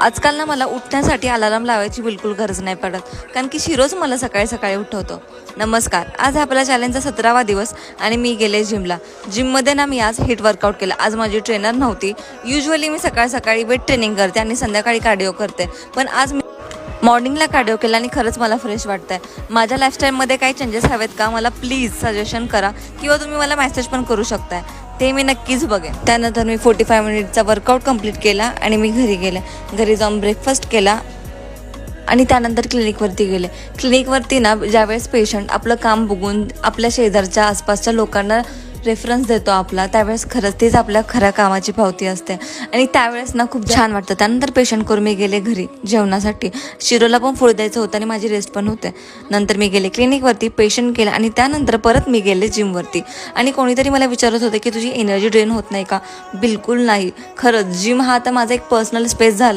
आजकाल ना मला उठण्यासाठी अलार्म लावायची बिलकुल गरज नाही पडत, कारण की शिरोज मला सकाळी सकाळी उठवतो. नमस्कार, आज आपल्या चॅलेंजचा 17वा दिवस आणि मी गेले जिमला. जिममध्ये ना मी आज हिट वर्कआउट केलं. आज माझी ट्रेनर नव्हती. युजली मी सकाळ सकाळी वेट ट्रेनिंग करते आणि संध्याकाळी कार्डिओ करते, पण आज मी मॉर्निंगला कार्डिओ केला आणि खरंच मला फ्रेश वाटतंय. माझ्या लाईफस्टाईलमध्ये काही चेंजेस हवेत का, मला प्लीज सजेशन करा किंवा तुम्ही मला मेसेज पण करू शकताय, ते मी नक्कीच बघेन. त्यानंतर मी 45 मिनिटचा वर्कआउट कंप्लीट केला आणि मी घरी गेले. घरी जाऊन ब्रेकफास्ट केला आणि त्यानंतर क्लिनिकवरती गेले. क्लिनिकवरती ना ज्यावेळेस पेशंट आपलं काम बघून आपल्या शेजारच्या आसपासच्या लोकांना रेफरन्स देतो आपला, त्यावेळेस खरंच तीच आपल्या खऱ्या कामाची पावती असते आणि त्यावेळेस ना खूप छान वाटतं. त्यानंतर पेशंट करून मी गेले घरी जेवणासाठी. शिरोला पण फूड द्यायचं होतं आणि माझी रेस्ट पण होते. नंतर मी गेले क्लिनिकवरती, पेशंट केलं आणि त्यानंतर परत मी गेले जिमवरती. आणि कोणीतरी मला विचारत होते की तुझी एनर्जी ड्रेन होत नाही का? बिलकुल नाही. खरंच जिम हा आता माझा एक पर्सनल स्पेस झाला.